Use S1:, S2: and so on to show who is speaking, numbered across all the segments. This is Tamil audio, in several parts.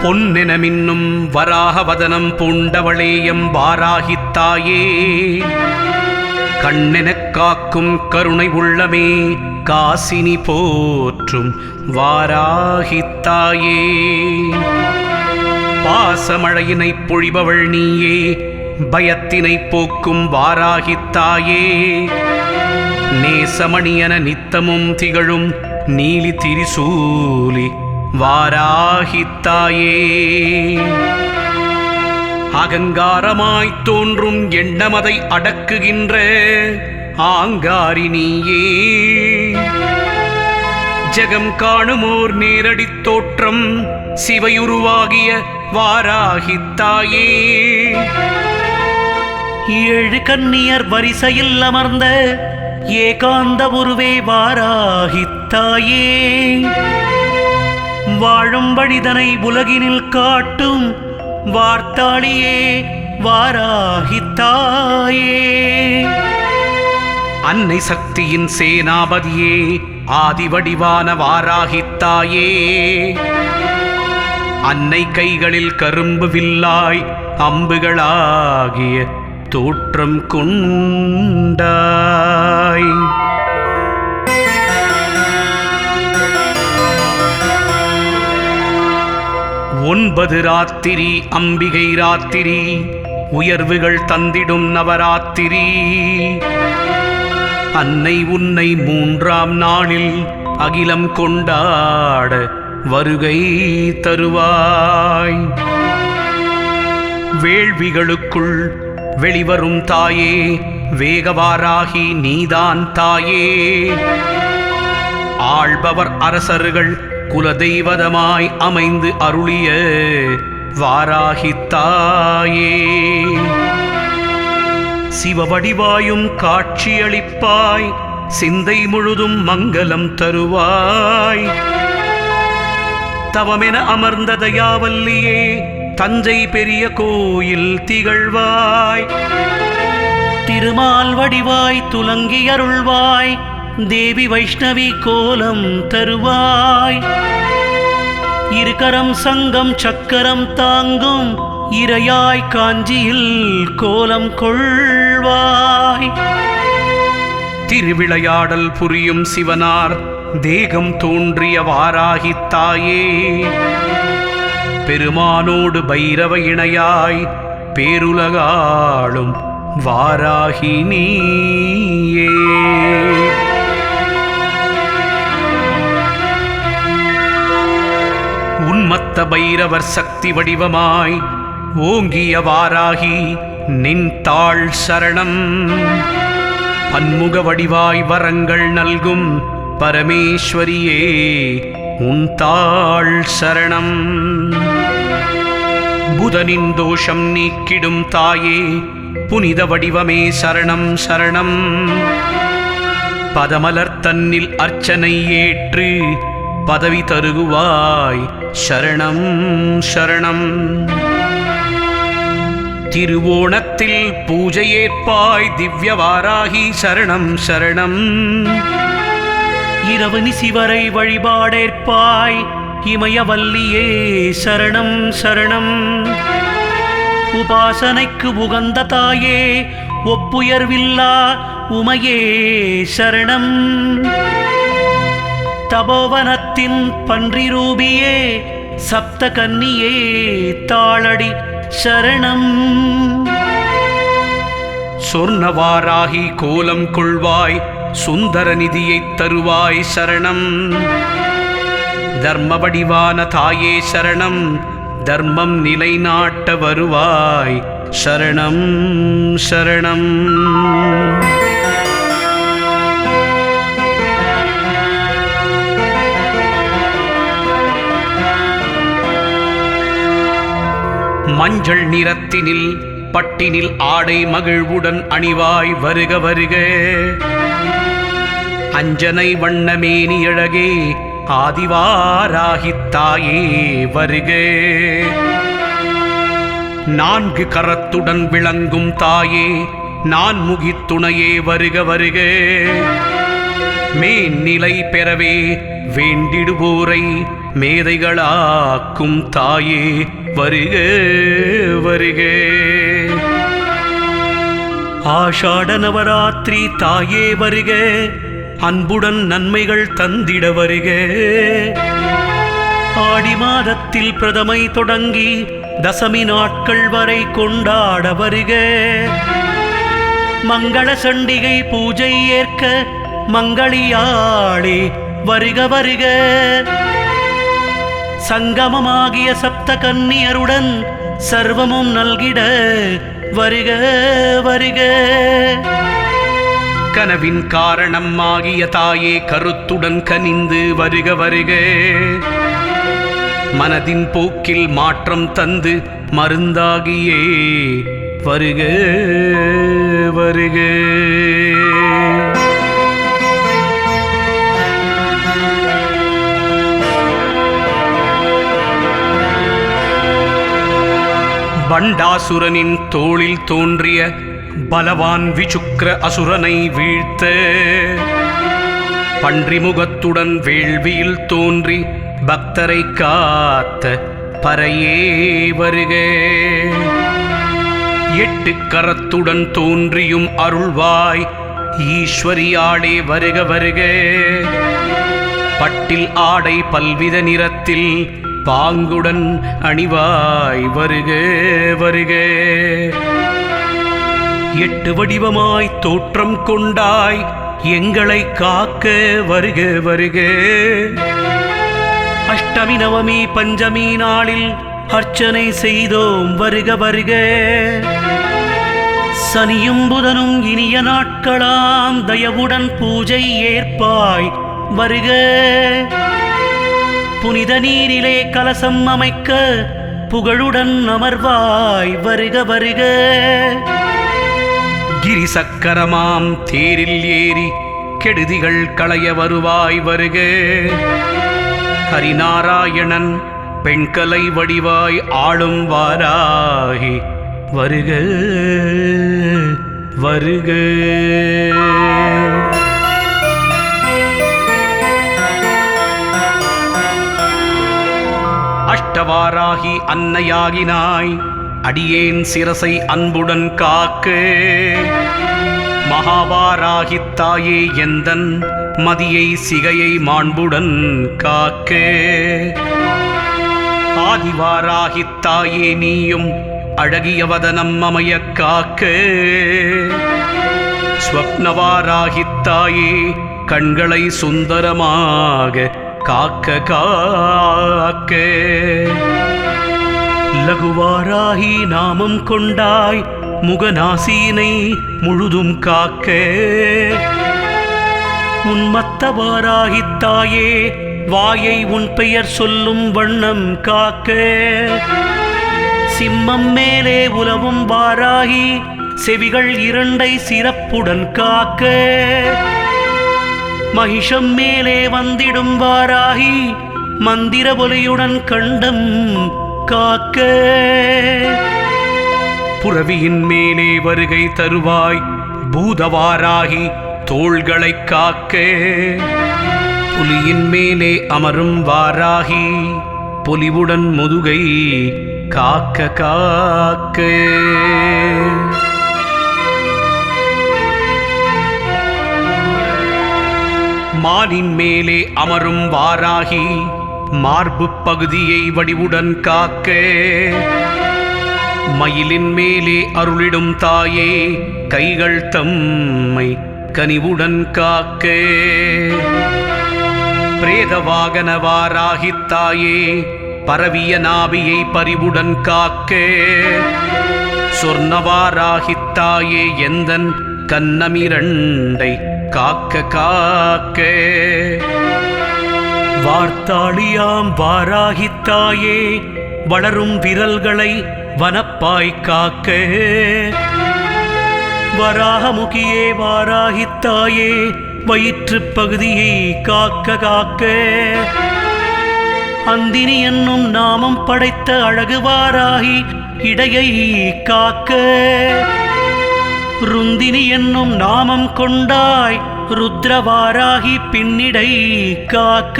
S1: பொன்னெனமின்னும் வராகவதனம் பூண்டவளேயம் வாராகித்தாயே கண்ணெனக் காக்கும் கருணை உள்ளமே காசினி போற்றும் வாராகித்தாயே பாசமழையினை பொழிபவள் நீயே பயத்தினை போக்கும் வாராகித்தாயே நேசமணியன நித்தமும் திகழும் நீலி திரிசூலி வாராகித்தாயே அகங்காரமாய்த் தோன்றும் எண்ணமதை அடக்குகின்ற ஆங்காரினியே ஜகம் காணுமோர் நேரடித் தோற்றம் சிவையுருவாகிய வாராகித்தாயே
S2: ஏழு கன்னியர் வரிசையில் அமர்ந்த ஏகாந்த உருவே வாராகித்தாயே வாழும் வழிதனை உலகினில் காட்டும் வார்த்தாளியே வாராகித்தாயே
S1: அன்னை சக்தியின் சேனாபதியே ஆதிவடிவான வாராகித்தாயே அன்னை கைகளில் கரும்பு வில்லாய் அம்புகளாகிய தோற்றம் கொண்டாய் ஒன்பது ராத்திரி அம்பிகை ராத்திரி உயர்வுகள் தந்திடும் நவராத்திரி அன்னை உன்னை மூன்றாம் நாளில் அகிலம் கொண்டாட வருகை தருவாய் வேள்விகளுக்குள் வெளிவரும் தாயே வேகவாராகி நீதான் தாயே ஆள்பவர் அரசர்கள் குலதெய்வதமாய் அமைந்து அருளிய வாராகித்தாயே சிவவடிவாயும் காட்சியளிப்பாய் சிந்தை முழுதும் மங்களம் தருவாய் தவமென அமர்ந்த தயாவல்லியே தஞ்சை பெரிய கோயில் திகழ்வாய்
S2: திருமால் வடிவாய் துலங்கி அருள்வாய் தேவி வைஷ்ணவி கோலம் தருவாய் இருக்கரம் சங்கம் சக்கரம் தாங்கும் இரையாய் காஞ்சியில் கோலம் கொள்வாய்
S1: திருவிளையாடல் புரியும் சிவனார் தேகம் தோன்றிய வாராகித்தாயே பெருமானோடு பைரவ இணையாய் பேருலகாளும் வாராகினியே உன்மத்த பைரவர் சக்தி வடிவமாய் ஓங்கிய வாராகி நின் தாள் சரணம் பன்முக வடிவாய் வரங்கள் நல்கும் பரமேஸ்வரியே உன் தாள் சரணம் புதனின் தோஷம் நீக்கிடும் தாயே புனித வடிவமே சரணம் சரணம் பதமலர் தன்னில் அர்ச்சனை ஏற்று பதவி தருகுவாய் சரணம் சரணம் திருவோணத்தில் பூஜையேற்பாய் திவ்ய வாராகி சரணம் சரணம்
S2: இரவு நிசிவரை வழிபாடேற்பாய் இமயவல்லியே சரணம் சரணம் உபாசனைக்கு உகந்த தாயே ஒப்புயர்வில்லா உமையே சரணம் தபோவனத்தின் பன்றி ரூபியே சப்த கன்னியே தாளடி சரணம்
S1: சொர்ணவாராகி கோலம் கொள்வாய் சுந்தர நிதியைத் தருவாய் சரணம் தர்ம வடிவான தாயே சரணம் தர்மம் நிலைநாட்ட வருவாய் சரணம் சரணம் மஞ்சள் நிறத்தினில் பட்டினில் ஆடை மகிழ்வுடன் அணிவாய் வருக வருக அஞ்சனை வண்ணமேனி அழகே ஆதிவாராகித்தாயே வருக நான்கு கரத்துடன் விளங்கும் தாயே நான் முகித்துணையே வருக வருக மேன்னிலை பெறவே வேண்டிடுவோரை மேதைகளாக்கும் தாயே வருக வருக.
S2: ஆஷாட நவராத்திரி தாயே வருக, அன்புடன் நன்மைகள் தந்திட வருக. ஆடி மாதத்தில் பிரதமை தொடங்கி தசமி நாட்கள் வரை கொண்டாட வருக. மங்கள சண்டிகை பூஜை ஏற்க மங்களியாளே வருக வருக. சங்கமமாகிய சப்த கன்னியருடன் சர்வமும் நல்கிட வருக வருக.
S1: கனவின் காரணம் ஆகிய தாயே கருத்துடன் கனிந்து வருக வருக. மனதின் போக்கில் மாற்றம் தந்து மருந்தாகியே வருக வருக. பண்டாசுரனின் தோளில் தோன்றிய பலவான் விசுக்ர அசுரனை வீழ்த்த பன்றிமுகத்துடன் வேள்வியில் தோன்றி பக்தரை காத்த பரையே வருக. 8 கரத்துடன் தோன்றியும் அருள்வாய் ஈஸ்வரியாளே வருக வருக. பட்டில் ஆடை பல்வித நிறத்தில் பாங்குடன் அணிவாய் வருக வருக. 8 வடிவமாய் தோற்றம் கொண்டாய் எங்களை காக்க வருக வருக. அஷ்டமி நவமி பஞ்சமி நாளில் அர்ச்சனை செய்தோம் வருக வருக. சனியும் புதனும் இனிய நாட்களாம் தயவுடன் பூஜை ஏற்பாய் வருக. புனித நீரிலே கலசம் அமைக்க புகழுடன் அமர்வாய் வருக வருக. கிரிசக்கரமாம் தேரில் ஏறி கெடுதிகள் களைய வருவாய் வருக. ஹரிநாராயணன் பெண்கலை வடிவாய் ஆளும் வாராகி வருக வருக. அஷ்டவாராகி அன்னையாகினாய் அடியேன் சிரசை அன்புடன் காக்க. மகாவாராகித் தாயே எந்தன் மதியை சிகையை மாண்புடன் காக்க. ஆதிவாராகித் தாயே நீயும் அழகிய வதனம் அமைய காக்க. ஸ்வப்னவாராகித் தாயே கண்களை சுந்தரமாக காக்க காக்க. லகுவாராகி நாமம் கொண்டாய் முகநாசியினை முழுதும் காக்க. உன்மத்தவாராகித் தாயே வாயை உன் பெயர் சொல்லும் வண்ணம் காக்க. சிம்மம் மேலே உலவும் வாராகி செவிகள் 2 சிறப்புடன் காக்க. மகிஷம் மேலே வந்திடும் வாராகி மந்திர ஒலியுடன் கண்டம் காக்க. புரவியின் மேலே வருகை தருவாய் பூதவாராகி தோள்களை காக்க. புலியின் மேலே அமரும் வாராகி பொலிவுடன் முதுகை காக்க காக்க. மானின் மேலே அமரும் வாராகி மார்பு பகுதியை வடிவுடன் காக்க. மயிலின் மேலே அருளிடும் தாயே கைகள் தம்மை கனிவுடன் காக்க. பிரேதவாகன வாராகித் தாயே பரவிய நாபியை பரிவுடன் காக்க. சொர்ணவாராகித் தாயே எந்தன் கன்னமிரண்டை காக்க காக்க. வார்த்தாளியாம் வாராகித் தாயே வளரும் விரல்களை வனப்பாய் காக்க. வராகமுகியே வாராகித் தாயே வயிற்று பகுதியை காக்க காக்க. அந்தினி என்னும் நாமம் படைத்த அழகு வாராகி இடையை காக்க. ருந்தினி என்னும் நாமம் கொண்டாய் ருத்ரவாராகி பின்னிடை காக்க.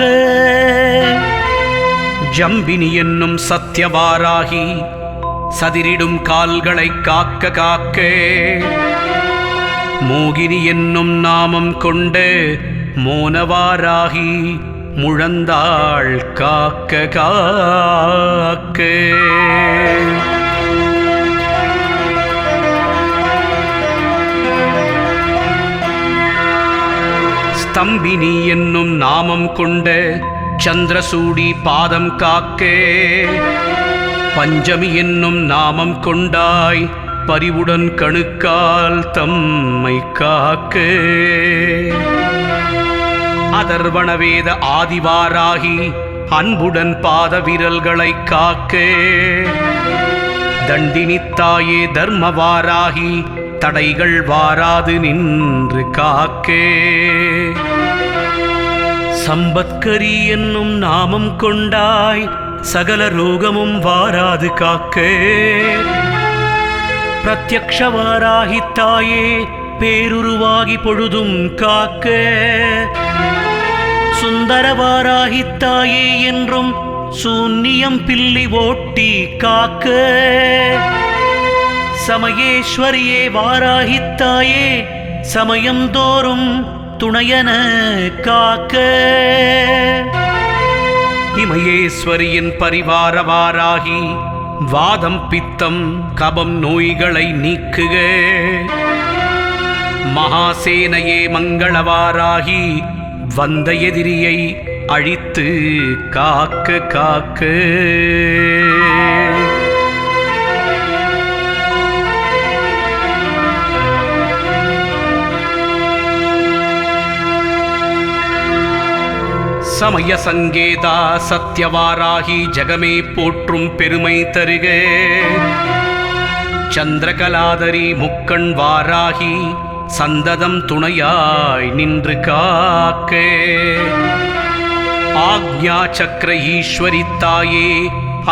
S2: ஜம்பினி என்னும் சத்தியவாராகி சதிரிடும் கால்களை காக்க காக்க மோகினி என்னும் நாமம் கொண்ட மோனவாராகி முழந்தாள் காக்க காக்க ஸ்தம்பினி என்னும் நாமம் கொண்ட சந்திரசூடி பாதம் காக்க பஞ்சமி என்னும் நாமம் கொண்டாய் பரிவுடன் கணுக்கால் தம்மை காக்க அதர்வணவேத ஆதிவாராகி அன்புடன் பாத விரல்களை காக்க தண்டினித்தாயே தர்மவாராகி தடைகள் வாராது நின்று காக்க சம்பத்கரி என்னும் நாமம் கொண்டாய் சகல ரோகமும் வாராது காக்க பிரத்யக்ஷவாராகி தாயே பேருருவாகி பொழுதும் காக்க சுந்தரவாராகி தாயே என்றும் சூன்னியம் பில்லி ஓட்டி காக்க சமயேஸ்வரியே வாராகி தாயே சமயம் தோறும் துணையன காக்க இமயேஸ்வரியின் பரிவாரவாராகி வாதம் பித்தம் கபம் நோய்களை நீக்குக மகாசேனையே மங்களவாராகி வந்த எதிரியை அழித்து காக்க காக்க சமய சங்கேதா சத்யவாராகி ஜகமே போற்றும் பெருமை தருக சந்திரகலாதரி முக்கண் வாராகி சந்ததம் துணையாய் நின்று காக்க ஆக்ஞா சக்கர ஈஸ்வரி தாயே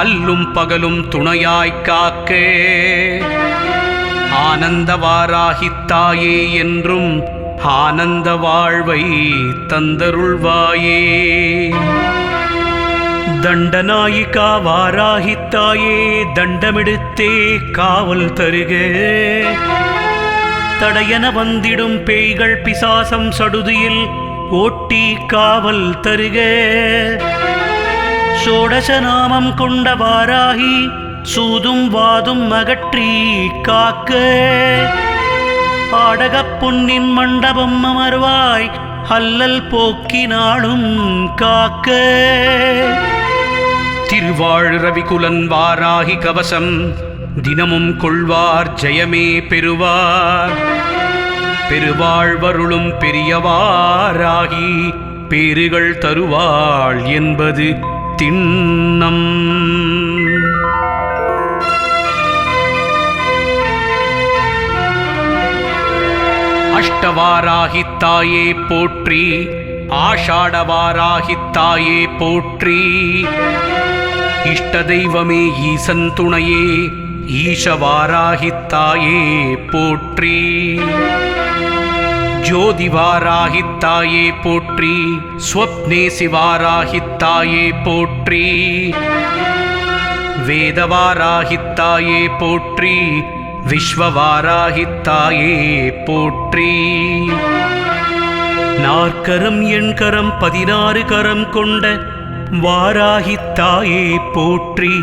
S2: அல்லும் பகலும் துணையாய் காக்க ஆனந்தவாராகி தாயே என்றும் ஆனந்த வாழ்வை தந்தருள்வாயே தண்டநாயிகா வாராகி தாயே தண்டமெடுத்தே காவல் தருக தடையன வந்திடும் பேய்கள் பிசாசம் சடுதியில் ஓட்டி காவல் தருக ஷோடச நாமம் கொண்ட வாராகி சூதும் வாதும் அகற்றி காக்க ஆடகப் பொன்னின் மண்டபம் அமர்வாய் அல்லல் போக்கினாலும் காக்க திருவாழ் ரவிகுலன் வாராகி கவசம் தினமும் கொள்வார் ஜெயமே பெறுவார் பெருவாழ்வருளும் பெரியவாராகி பேறுகள் தருவாள் என்பது திண்ணம் அஷ்டவாராகி தாயே போற்றி ஆஷாடவாராகி தாயே போற்றி இஷ்ட தெய்வமே ஈசன் துணையே ஈஷவாராகி தாயே போற்றி ஜோதிவாராகி தாயே போற்றி ஸ்வப்னே சிவாராகி தாயே போற்றி வேதவாராகி தாயே போற்றி விஸ்வவாராகி தாயே போற்றி நாற்கரம் எண்கரம் 16 கரம் கொண்ட வாராகி தாயே போற்றி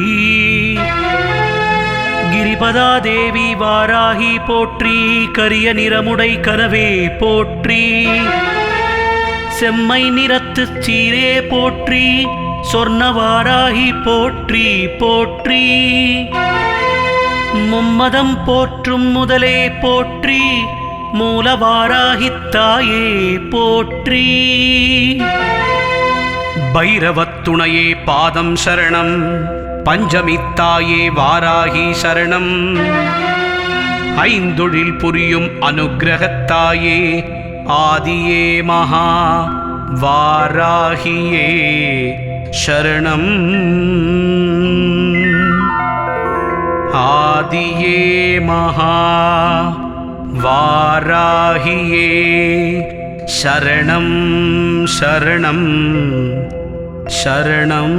S2: கிரிபதா தேவி வாராகி போற்றி கரிய நிறமுடை கனவே போற்றி செம்மை நிறத்து சீரே போற்றி சொர்ணவாராகி போற்றி போற்றி மும்மதம் போற்றும் முதலே போற்றி மூலவாராகி தாயே போற்றி பைரவத்துணையே பாதம் சரணம் பஞ்சமித்தாயே வாராகி சரணம் ஐந்தொழில் புரியும் அனுக்கிரகத்தாயே ஆதியே மகா வாராகியே சரணம் ஆதியே மகா வாராகியே சரணம் சரணம் சரணம்.